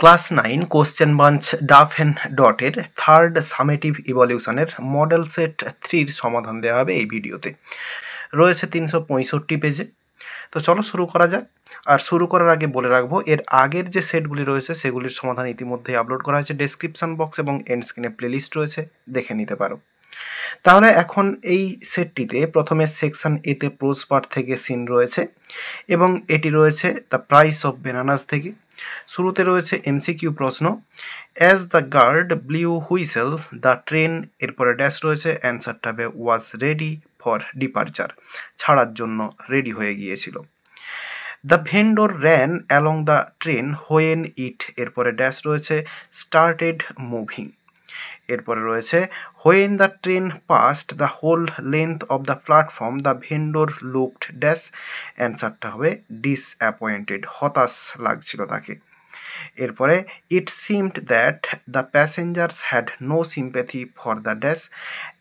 Class 9 question bunch ডাফ and ডটের third summative ইভলিউশনের মডেল সেট 3-র সমাধান দেওয়া হবে এই ভিডিওতে। রয়েছে 365 পেজে। তো চলো শুরু করা যাক। আর শুরু করার আগে বলে রাখবো, এর আগের যে সেটগুলি রয়েছে সেগুলির সমাধান ইতিমধ্যেই আপলোড করা হয়েছে। ডেসক্রিপশন বক্স এবং এন্ড স্ক্রিনে প্লেলিস্ট রয়েছে, দেখে নিতে পারো। তাহলে এখন এই সেটটিতে প্রথমে সেকশন এতে প্রোজ পার্ট থেকে সিন রয়েছে এবং এটি রয়েছে দ্য প্রাইস অফ বেনানাস থেকে। শুরুতে রয়েছে এমসিকিউ প্রশ্ন, as the guard blew whistle the train, এরপরে ড্যাশ রয়েছে, অ্যান্সারটা হবে ওয়াজ রেডি ফর ডিপারচার, ছাড়ার জন্য রেডি হয়ে গিয়েছিল। The vendor ran along the train when it, এরপরে ড্যাশ রয়েছে, স্টার্টেড মুভিং। এরপরে রয়েছে when the train passed the whole length of the platform the vendor looked dash, অ্যান্সারটা হবে ডিসঅ্যাপয়েন্টেড, হতাশ লাগছিল তাকে। এরপরে it seemed that the passengers had no sympathy for the dash,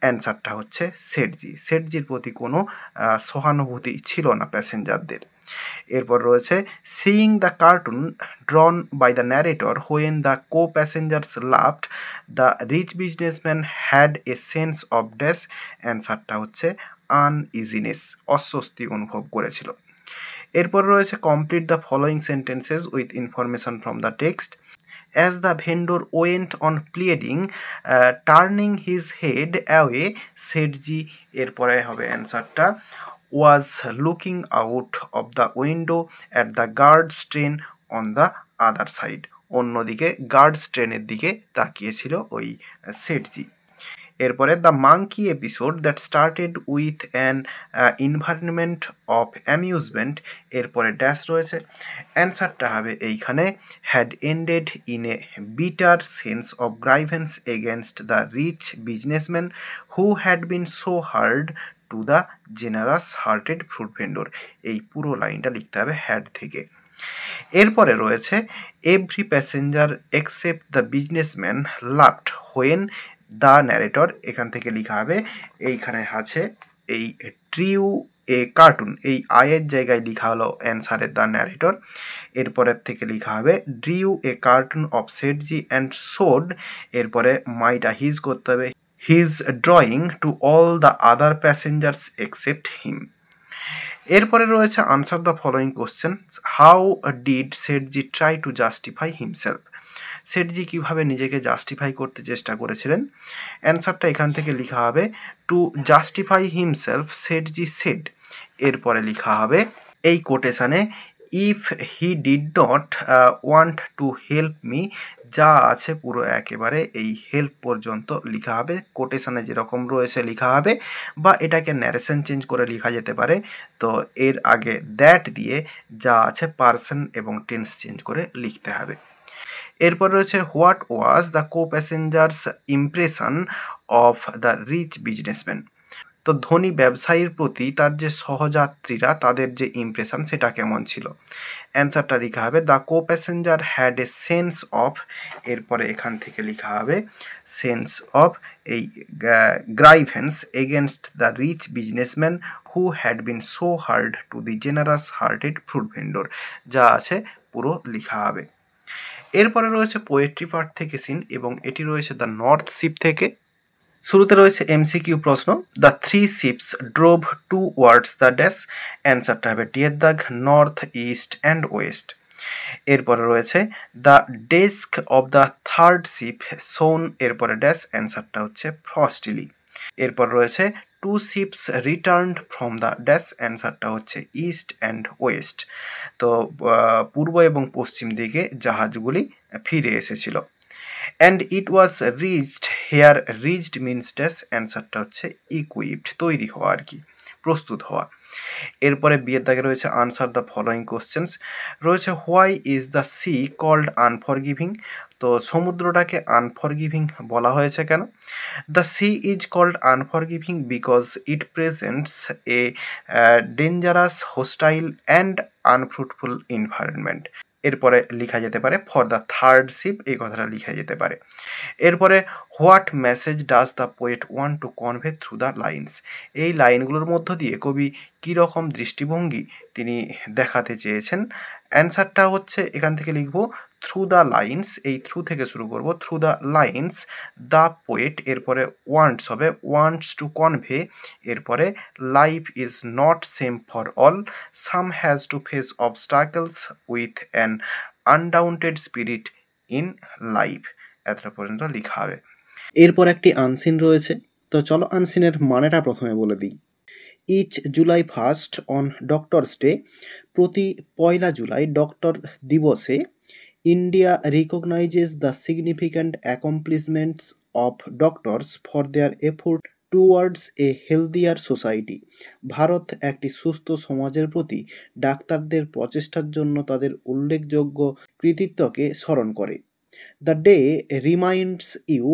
অ্যান্সারটা হচ্ছে সেটজি, সেটজির প্রতি কোনো সহানুভূতি ছিল না প্যাসেঞ্জারদের। এরপর রয়েছে seeing the cartoon drawn by the narrator when the co passengers loved the rich businessman had a sense of dash, অ্যান্সারটা হচ্ছে আনইজিনেস, অস্বস্তি অনুভব করেছিল। এরপর রয়েছে complete the following sentences with information from the text. As the vendor went on pleading turning his head away Sethji, এরপরে হবে অ্যান্সারটা was looking out of the window at the guards train on the other side, অন্যদিকে guards ট্রেনের দিকে তাকিয়েছিল ওই সেটজি। এরপরে the monkey episode that started with an environment of amusement, এরপরে ড্যাশ রয়েছে, অ্যান্সারটা হবে এইখানে had ended in a bitter sense of grievance against the rich businessman who had been so hard to the generous hearted fruit vendor, এই পুরো লাইনটা লিখতে হবে হ্যাড থেকে। এরপরে রয়েছে every passenger except the businessman loved when the narrator, এখান থেকে লেখা হবে, এইখানে আছে এই ট্রিউ এ কার্টুন, এই আয়ের জায়গায় লেখা হলো অ্যান্সারের দ্য ন্যারেটর। এরপরের থেকে লেখা হবে drew a cartoon of Sethji and showed, এরপরে মাইটা হিজ করতে হবে his drawing to all the other passengers except him. এরপরে রয়েছে answer the following question, how did Sethji try to justify himself, Sethji কীভাবে নিজেকে জাস্টিফাই করতে চেষ্টা করেছিলেন, অ্যান্সারটা এখান থেকে লেখা হবে to justify himself Sethji said, এরপরে লেখা হবে এই কোটেশানে if he did not want to help me, যা আছে পুরো একেবারে এই হেল্প পর্যন্ত লেখা হবে, কোটেশানে যেরকম রয়েছে লেখা হবে, বা এটাকে ন্যারেশন চেঞ্জ করে লেখা যেতে পারে। তো এর আগে দ্যাট দিয়ে যা আছে পার্সন এবং টেন্স চেঞ্জ করে লিখতে হবে। এরপর রয়েছে what was the co passengers impression of the rich businessman, তো ধনী ব্যবসায়ীর প্রতি তার যে সহযাত্রীরা তাদের যে ইমপ্রেশন সেটা কেমন ছিল, অ্যান্সারটা লেখা হবে the co passenger had a sense of, এরপরে এখান থেকে লেখা হবে সেন্স অফ এই grievance against the rich businessman who had been so hard to the generous hearted fruit vendor, যা আছে পুরো লেখা হবে। এরপরে রয়েছে পোয়েট্রি পার্ট থেকে সিন এবং এটি রয়েছে দ্য নর্থ শিপ থেকে। শুরুতে রয়েছে এমসিকিউ প্রশ্ন, the three ships drove towards the dash, অ্যান্সারটা হবে ডিয়ের দাগ নর্থ ইস্ট অ্যান্ড ওয়েস্ট। এরপরে রয়েছে the desk of the third ship shone, এরপরে ড্যাশ, অ্যান্সারটা হচ্ছে ফ্রস্টিলি। এরপর রয়েছে two ships returned from the dash, অ্যান্সারটা হচ্ছে ইস্ট অ্যান্ড ওয়েস্ট, তো পূর্ব এবং পশ্চিম দিকে জাহাজগুলি ফিরে এসেছিল। And it was rigged here, rigged means dash, অ্যান্সারটা হচ্ছে ইকুইপড, তৈরি হওয়া আর কি, প্রস্তুত হওয়া। এরপরে বিয়ের দাগে রয়েছে আনসার দ্য ফলোয়িং কোশ্চেন্স, রয়েছে why is the sea called unforgiving, তো সমুদ্রটাকে আনফরগিভিং বলা হয়েছে কেন, the sea is called unforgiving because it presents a dangerous hostile and unfruitful environment, এরপরে লেখা যেতে পারে ফর দ্য থার্ড শিপ, এই কথাটা লেখা যেতে পারে। এরপরে what message does the poet want to convey through the lines, এই লাইনগুলোর মধ্য দিয়ে কবি কীরকম দৃষ্টিভঙ্গি তিনি দেখাতে চেয়েছেন, অ্যান্সারটা হচ্ছে এখান থেকে লিখব থ্রু দ্য লাইন্স, এই থ্রু থেকে শুরু করব, through the lines the poet, এরপরে ওয়ান্টস হবে, ওয়ান্টস টু কনভে, এরপরে life is not same for all, some has to face obstacles with an undaunted spirit in life. এতটা পর্যন্ত লেখা হবে। এরপর একটি আনসিন রয়েছে, তো চলো আনসিনের মানেটা প্রথমে বলে দিই। Each July 1 on doctors day, প্রতি 1 জুলাই ডক্টর দিবসে India recognises the significant accomplishments of doctors for their effort towards a healthier society. ভারত একটি সুস্থ সমাজের প্রতি ডাক্তারদের প্রচেষ্টার জন্য তাদের উল্লেখযোগ্য কৃতিত্বকে স্মরণ করে। The day reminds you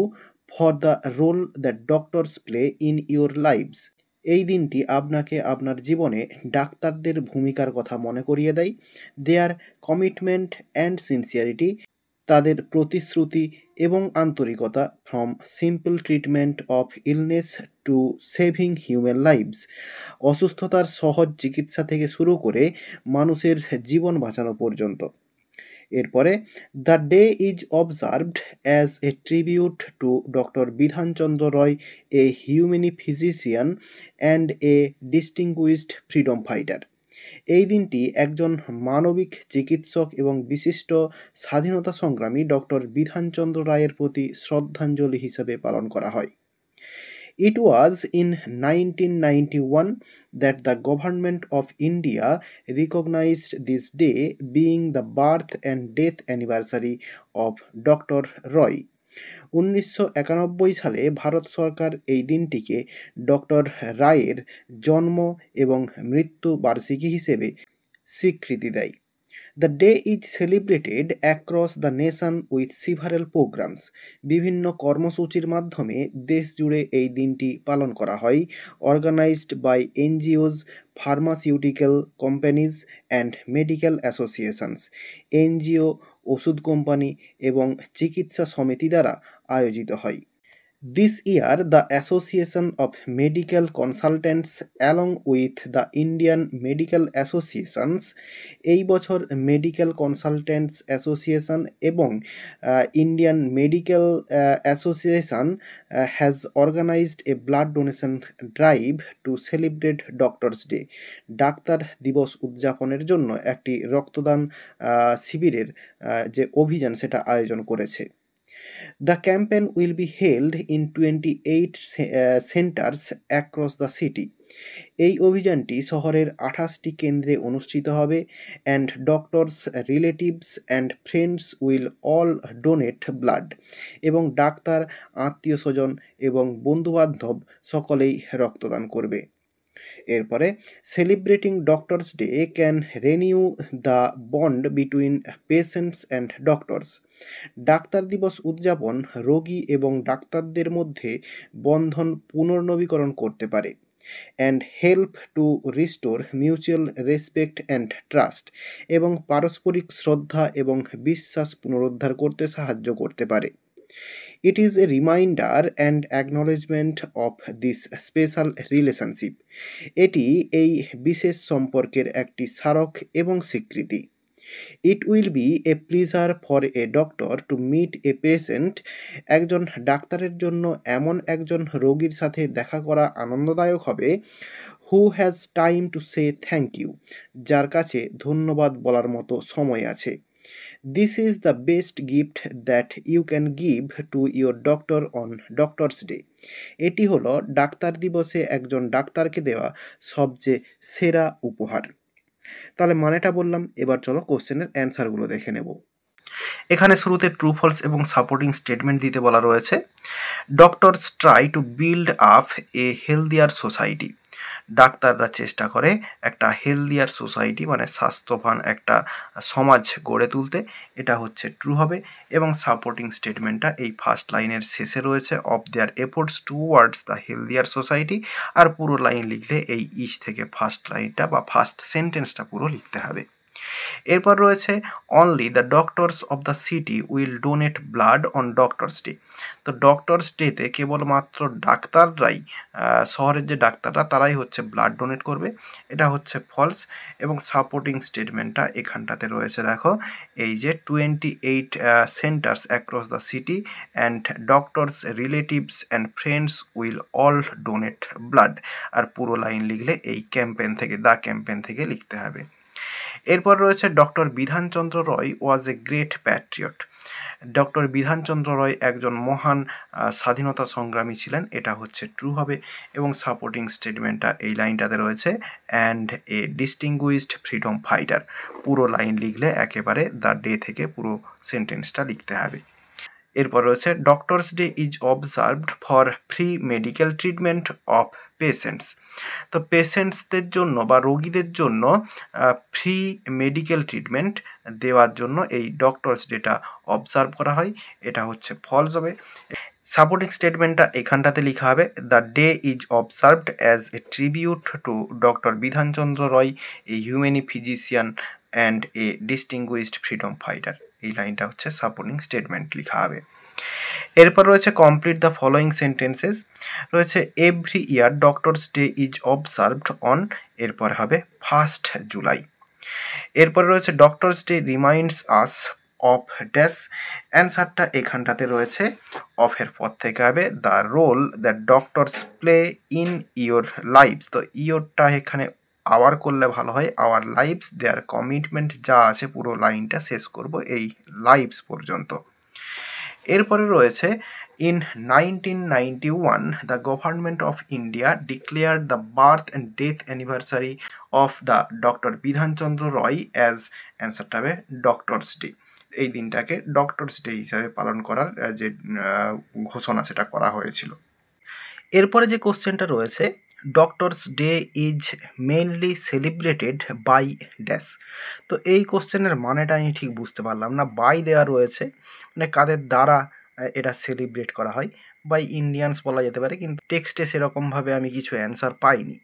for the role that doctors play in your lives. এই দিনটি আপনাকে আপনার জীবনে ডাক্তারদের ভূমিকার কথা মনে করিয়ে দেয়। দেয়ার কমিটমেন্ট অ্যান্ড সিনসিয়ারিটি, তাদের প্রতিশ্রুতি এবং আন্তরিকতা, from simple treatment of illness to saving human lives, অসুস্থতার সহজ চিকিৎসা থেকে শুরু করে মানুষের জীবন বাঁচানো পর্যন্ত। এরপরে the day is observed as a tribute to doctor Bidhan Chandra Roy, a humane physician and a distinguished freedom fighter. এই দিনটি একজন মানবিক চিকিৎসক এবং বিশিষ্ট স্বাধীনতা সংগ্রামী ডক্টর বিধানচন্দ্র রায়ের প্রতি শ্রদ্ধাঞ্জলি হিসেবে পালন করা হয়। It was in 1991 that the government of India recognized this day, being the birth and death anniversary of Dr. Roy. 1991 সালে ভারত সরকার এই দিনটিকে ডক্টর রায়ের জন্ম এবং মৃত্যু বার্ষিকী হিসেবে স্বীকৃতি দেয়। The day is celebrated across the nation with several programs. বিভিন্ন কর্মসূচির মাধ্যমে দেশ জুড়ে এই দিনটি পালন করা হয়। Organised by NGOs, pharmaceutical companies and medical associations. NGO, ওষুধ কোম্পানি এবং চিকিৎসা সমিতি দ্বারা আয়োজিত হয়। This year, the Association of Medical Consultants along with the Indian Medical Associations, এই বছর মেডিকেল কনসালটেন্টস অ্যাসোসিয়েশন এবং Indian medical association has organised a blood donation drive to celebrate doctors day. ডাক্তার দিবস উদযাপনের জন্য একটি রক্তদান শিবিরের যে অভিযান সেটা আয়োজন করেছে। The campaign will be held in 28 centers across the city. এই অভিযানটি শহরের 28টি কেন্দ্রে অনুষ্ঠিত হবে। And doctors relatives and friends will all donate blood, এবং ডাক্তার, আত্মীয় স্বজন এবং বন্ধুবান্ধব সকলেই রক্তদান করবে। এরপরে celebrating doctors day can renew the bond between patients and doctors. ডাক্তার দিবস উদযাপন রোগী এবং ডাক্তারদের মধ্যে বন্ধন পুনর্নবীকরণ করতে পারে। And help to restore mutual respect and trust, এবং পারস্পরিক শ্রদ্ধা এবং বিশ্বাস পুনরুদ্ধার করতে সাহায্য করতে পারে। It is a reminder and acknowledgement of this special relationship. এটি এই বিশেষ সম্পর্কের একটি স্মারক এবং স্বীকৃতি। It will be a pleasure for a doctor to meet a patient. একজন ডাক্তারের জন্য এমন একজন রোগীর সাথে দেখা করা আনন্দদায়ক হবে। Who has time to say thank you, যার কাছে ধন্যবাদ বলার মতো সময় আছে। This is the best gift that you can give to your doctor on Doctor's Day. এটি হলো ডাক্তার দিবসে একজন ডাক্তারকে দেওয়া সবচেয়ে সেরা উপহার। তাহলে মানেটা বললাম, এবার চলো কোশ্চেনের অ্যান্সারগুলো দেখে নেব। এখানে শুরুতে ট্রু ফলস এবং সাপোর্টিং স্টেটমেন্ট দিতে বলা রয়েছে। Doctors try to build up A healthier society. ডাক্তাররা চেষ্টা করে একটা হেলদিয়ার সোসাইটি মানে স্বাস্থ্যবান একটা সমাজ গড়ে তুলতে, এটা হচ্ছে ট্রু হবে। এবং সাপোর্টিং স্টেটমেন্টটা এই ফার্স্ট লাইনের শেষে রয়েছে, of their efforts towards the healthier society. আর পুরো লাইন লিখলে এই ইচ থেকে ফার্স্ট লাইনটা বা ফার্স্ট সেন্টেন্সটা পুরো লিখতে হবে। এরপর রয়েছে only the doctors of the city will donate blood on doctors day. তো ডক্টরস ডেতে কেবলমাত্র ডাক্তাররাই, শহরের যে ডাক্তাররা তারাই হচ্ছে ব্লাড ডোনেট করবে, এটা হচ্ছে ফলস। এবং সাপোর্টিং স্টেটমেন্টটা এখানটাতে রয়েছে, দেখো এই যে 28 centres across the city and doctors relatives and friends will all donate blood. আর পুরো লাইন লিখলে এই ক্যাম্পেন থেকে, দ্য ক্যাম্পেন থেকে লিখতে হবে। এরপর রয়েছে doctor Bidhan Chandra Roy was a great patriot. Doctor Bidhan Chandra Roy একজন মহান স্বাধীনতা সংগ্রামী ছিলেন, এটা হচ্ছে ট্রু হবে। এবং সাপোর্টিং স্টেটমেন্টটা এই লাইনটাতে রয়েছে, and a distinguished freedom fighter. পুরো লাইন লিখলে একেবারে দ্য ডে থেকে পুরো সেন্টেন্সটা লিখতে হবে। এরপর রয়েছে doctors day is observed for free medical treatment of patients. তো পেশেন্টসদের জন্য বা রোগীদের জন্য ফ্রি মেডিকেল ট্রিটমেন্ট দেওয়ার জন্য এই ডক্টরস ডেটা অবজার্ভ করা হয়, এটা হচ্ছে ফলস হবে। সাপোর্টিং স্টেটমেন্টটা এখানটাতে লেখা হবে, the day is observed as a tribute to doctor Bidhan Chandra Roy, a humane physician and a distinguished freedom fighter. এই লাইনটা হচ্ছে সাপোর্টিং স্টেটমেন্ট লেখা হবে। এরপর রয়েছে কমপ্লিট দ্য ফলোয়িং সেন্টেন্সেস। রয়েছে every year doctors day is observed on, এরপর হবে 1st জুলাই। এরপর রয়েছে doctors day reminds us of dash. অ্যান্সারটা এখানটাতে রয়েছে, অফের পর থেকে হবে the role that doctors play in your lives. তো ইয়োরটা এখানে আওয়ার করলে ভালো হয়, আওয়ার লাইফস দেয়ার কমিটমেন্ট যা আছে পুরো লাইনটা শেষ করব এই লাইফস পর্যন্ত। এরপরে রয়েছে in 1991 the government of India declared the birth and death anniversary of the doctor Bidhan Chandra Roy as, অ্যান্সারটা হবে ডক্টরস ডে। এই দিনটাকে ডক্টরস ডে হিসাবে পালন করার যে ঘোষণা সেটা করা হয়েছিল। এরপরে যে কোশ্চেনটা রয়েছে, doctors day is mainly celebrated by dash. তো এই কোশ্চেনের মানেটা আমি ঠিক বুঝতে পারলাম না। বাই দেওয়া রয়েছে, মানে কাদের দ্বারা এটা সেলিব্রেট করা হয়। বাই ইন্ডিয়ানস বলা যেতে পারে, কিন্তু টেক্সটে সেরকমভাবে আমি কিছু অ্যান্সার পাইনি।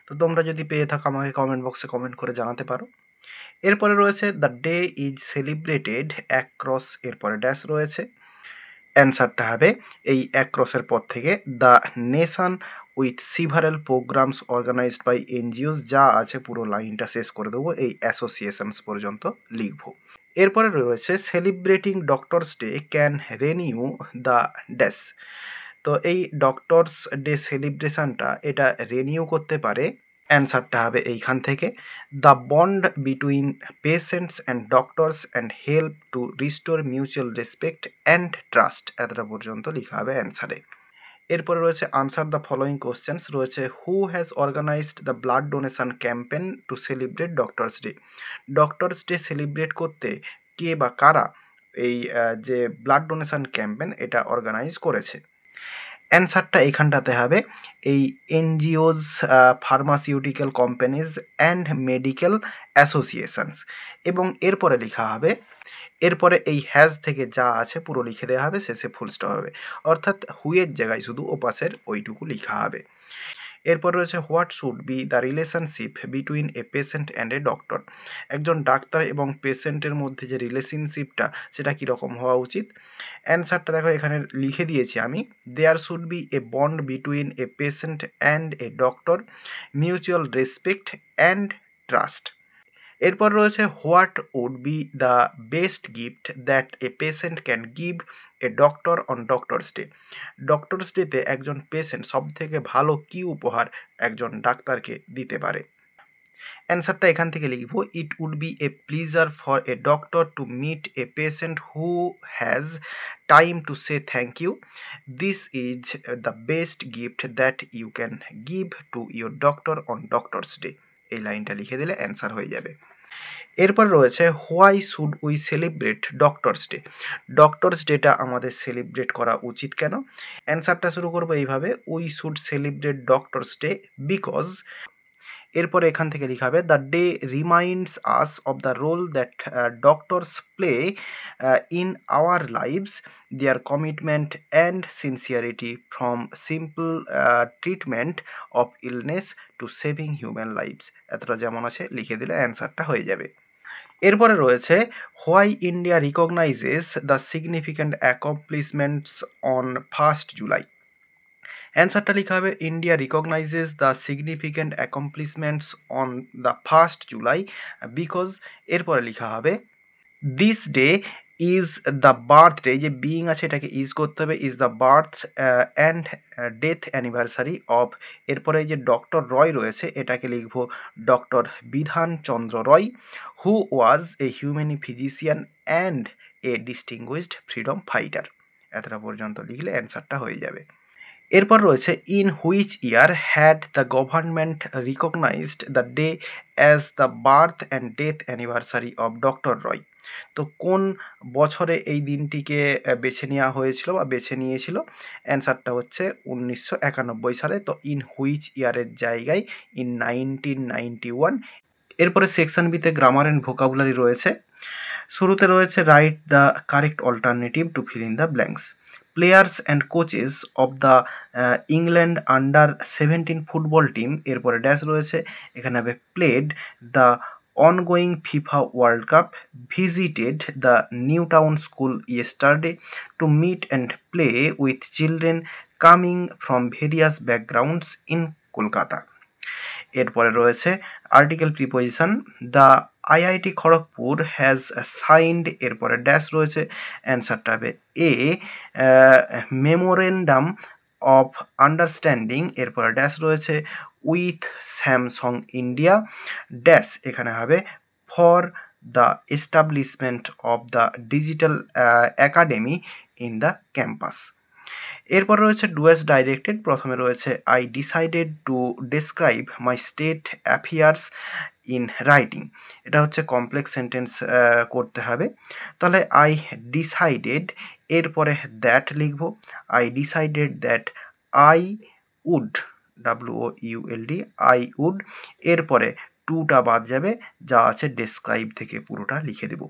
তো তোমরা যদি পেয়ে থাকো আমাকে কমেন্ট বক্সে কমেন্ট করে জানাতে পারো। এরপরে রয়েছে the day is celebrated across, এরপরে ড্যাশ রয়েছে। অ্যান্সারটা হবে এই অ্যাক্রসের পর থেকে the nation with several programmes organised by NGOs, যা আছে পুরো লাইনটা শেষ করে দেবো, এই অ্যাসোসিয়েশনস পর্যন্ত লিখব। এরপরে রয়েছে celebrating doctors day can renew the dash. তো এই ডক্টরস ডে সেলিব্রেশনটা এটা রেনিউ করতে পারে, অ্যান্সারটা হবে এইখান থেকে the bond between patients and doctors and help to restore mutual respect and trust, এতটা পর্যন্ত লেখা হবে অ্যান্সারে। এরপরে রয়েছে আনসার দ্য ফলোয়িং কোশ্চেন্স। রয়েছে who has organised the blood donation campaign to celebrate doctors day. Doctors day celebrate করতে কে বা কারা এই যে ব্লাড ডোনেশন ক্যাম্পেন এটা অর্গানাইজ করেছে। অ্যান্সারটা এখানটাতে হবে এই NGOs, pharmaceutical companies and medical associations. এবং এরপরে লেখা হবে, এরপরে এই হ্যাজ থেকে যা আছে পুরো লিখে দেওয়া হবে, শেষে ফুল স্টপ হবে, অর্থাৎ হুয়ের জায়গায় শুধু ওপাশের ওইটুকু লেখা হবে। এরপর রয়েছে what should be the relationship between a patient and a doctor. একজন ডাক্তার এবং পেশেন্টের মধ্যে যে রিলেশনশিপটা সেটা কীরকম হওয়া উচিত। অ্যান্সারটা দেখো এখানে লিখে দিয়েছি আমি, there should be a bond between a patient and a doctor, mutual respect and trust. এরপর রয়েছে what would be the best gift that a patient can give a doctor on doctors day. Doctors ডেতে একজন patient সব থেকে ভালো কী উপহার একজন ডাক্তারকে দিতে পারে। অ্যান্সারটা এখান থেকে লিখব, it would be a pleasure for a doctor to meet a patient who has time to say thank you, this is the best gift that you can give to your doctor on doctors day. এই লাইনটা লিখে দিলে answer হয়ে যাবে। এরপর রয়েছে why should we celebrate doctors day. Doctors ডেটা আমাদের সেলিব্রেট করা উচিত কেন। অ্যান্সারটা শুরু করবো এইভাবে, we should celebrate doctors day because, এরপরে এখান থেকে লেখা হবে the day reminds us of the role that doctors play in our lives, their commitment and sincerity from simple treatment of illness to saving human lives. এতটা যেমন আছে লিখে দিলে অ্যান্সারটা হয়ে যাবে। এরপরে রয়েছে why India recognises the significant accomplishments on 1st July. অ্যান্সারটা লিখা হবে India recognises the significant accomplishments on the 1st July because এরপরে লিখা হবে this day is the birthday, যে বিইং আছে এটাকে ইজ করতে হবে, is the birth and death anniversary of, এরপরে যে ডক্টর রয় রয়েছে এটাকে লিখব doctor Bidhan Chandra Roy, who was a humane physician and a distinguished freedom fighter. এতটা পর্যন্ত লিখলে অ্যান্সারটা হয়ে যাবে। এরপর রয়েছে in which year had the government recognised the day as the birth and death anniversary of doctor Roy. তো কোন বছরে এই দিনটিকে বেছে নেওয়া হয়েছিল বা বেছে নিয়েছিল? অ্যান্সারটা হচ্ছে 1991 সালে। তো ইন হুইচ ইয়ারের জায়গায় ইন 1991। এরপরে সেকশন বিতে গ্রামার অ্যান্ড ভোকাবুলারি রয়েছে। শুরুতে রয়েছে write the correct alternative to fill in the blanks. Players and coaches of the England আন্ডার-17 ফুটবল টিম, এরপরে ড্যাশ রয়েছে, এখানে হবে played the ongoing FIFA World Cup, visited the Newtown School yesterday to meet and play with children coming from various backgrounds in Kolkata. এরপরে রয়েছে article preposition, the IIT Kharagpur has signed, এরপরে dash রয়েছে, অ্যান্সারটা হবে এ memorandum of understanding, এরপরে dash রয়েছে with Samsung India, dash এখানে হবে for the establishment of the digital academy in the campus. এরপর রয়েছে ডুয়েস ডাইরেক্টেড। প্রথমে রয়েছে I decided to describe my state affairs in writing, এটা হচ্ছে কমপ্লেক্স সেন্টেন্স করতে হবে। তাহলে আই ডিসাইডেড, এরপরে দ্যাট লিখব, I decided that I would, WOULD, I would, এরপরে টুটা বাদ যাবে, যা আছে ডেসক্রাইব থেকে পুরোটা লিখে দেব।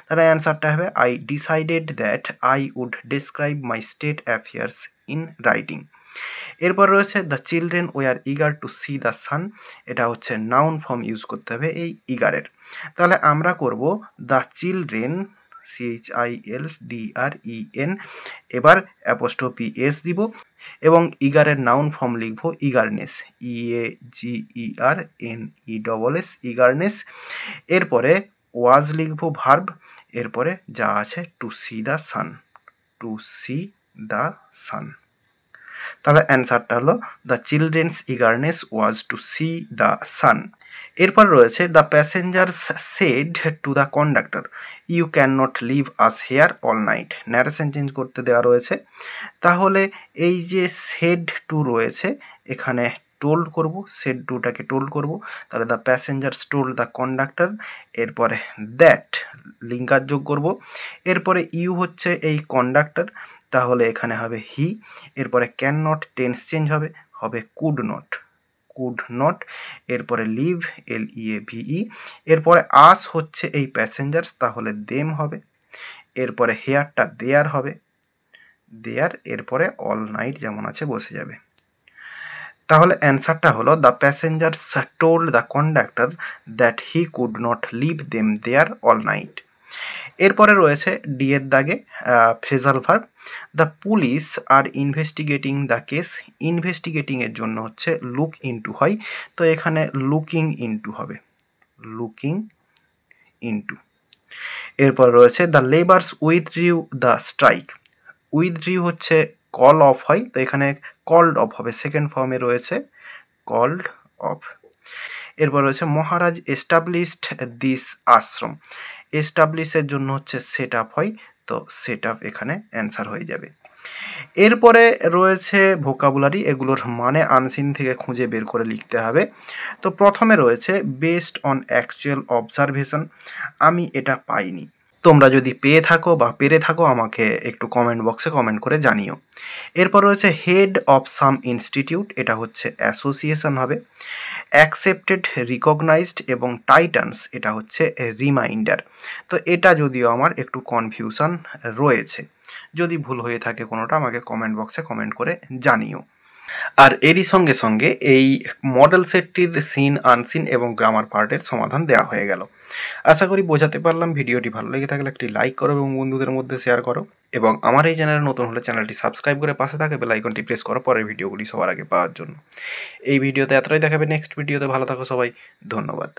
তাহলে অ্যান্সারটা হবে I decided that I would describe my state affairs in writing. এরপর রয়েছে the children were eager to see the sun, এটা হচ্ছে নাউন ফর্ম ইউজ করতে হবে এই ইগারের। তাহলে আমরা করব দ্য চিলড্রেন, CHILDREN, এবার অ্যাপোস্ট্রফি এস দিব এবং ইগারের নাউন ফর্ম লিখব ইগারনেস, EAGERNESS, ইগারনেস। এরপরে ওয়াজ লিখব ভার্ব, এরপরে যা আছে to see the sun, to see the sun. তাহলে অ্যান্সারটা হলো the children's eagerness was to see the sun. এরপর রয়েছে the passengers said to the conductor you can not leave us here all night, narration change করতে দেওয়া রয়েছে। তাহলে এই যে সেড টু রয়েছে এখানে টোল্ড করব, সেড টুটাকে টোল্ড করব, তাহলে the passengers told the conductor, এরপরে দ্যাট লিঙ্কার যোগ করব, এরপরে ইউ হচ্ছে এই কন্ডাক্টর, তাহলে এখানে হবে হি, এরপরে ক্যান নট টেন্স চেঞ্জ হবে, হবে কুড নট, কুড নট, এরপরে লিভ, LEAVE, এরপরে আস হচ্ছে এই প্যাসেঞ্জার্স, তাহলে দেম হবে, এরপরে হেয়ারটা দেয়ার হবে, দেয়ার, এরপরে অল নাইট যেমন আছে বসে যাবে। তাহলে অ্যান্সারটা হলো the passengers told the conductor that he could not leave them there all night. এরপরে রয়েছে ডি এর দাগে phrasal verb, the police are investigating the case, ইনভেস্টিগেটিংয়ের জন্য হচ্ছে লুক ইনটু হয়, তো এখানে লুকিং ইনটু হবে, লুকিং ইনটু। এরপর রয়েছে the labours withdrew the strike, withdrew হচ্ছে কল অফ হয়, তো এখানে কল্ড অফ হবে, সেকেন্ড ফর্মে রয়েছে কল্ড অফ। এরপর রয়েছে মহারাজ এস্টাবলিশড দিস আশ্রম, এস্টাবলিশের জন্য হচ্ছে সেট আপ হয়, তো সেট আপ এখানে অ্যান্সার হয়ে যাবে। এরপরে রয়েছে ভোকাবুলারি, এগুলোর মানে আনসিন থেকে খুঁজে বের করে লিখতে হবে। তো প্রথমে রয়েছে বেসড অন অ্যাকচুয়াল অবজারভেশন, আমি এটা পাইনি, তোমরা যদি পেয়ে থাকো বা পেরে থাকো আমাকে একটু কমেন্ট বক্সে কমেন্ট করে জানিও। এরপর রয়েছে হেড অফ সাম ইনস্টিটিউট, এটা হচ্ছে অ্যাসোসিয়েশন হবে। অ্যাকসেপ্টেড, রিকগনাইজড এবং টাইটান্স, এটা হচ্ছে রিমাইন্ডার। তো এটা যদিও আমার একটু কনফিউশন রয়েছে, যদি ভুল হয়ে থাকে কোনোটা আমাকে কমেন্ট বক্সে কমেন্ট করে জানিও। আর এরই সঙ্গে সঙ্গে এই মডেল সেটটির সিন, আনসিন এবং গ্রামার পার্টের সমাধান দেওয়া হয়ে গেল। আশা করি বোঝাতে পারলাম। ভিডিওটি ভালো লেগে থাকলে একটি লাইক করো এবং বন্ধুদের মধ্যে শেয়ার করো, এবং আমার এই চ্যানেলে নতুন হলে চ্যানেলটি সাবস্ক্রাইব করে পাশে থাকে বেল আইকনটি প্রেস করো পরের ভিডিওগুলি সবার আগে পাওয়ার জন্য। এই ভিডিওতে এতটাই দেখাবে, নেক্সট ভিডিওতে ভালো থাকো সবাই, ধন্যবাদ।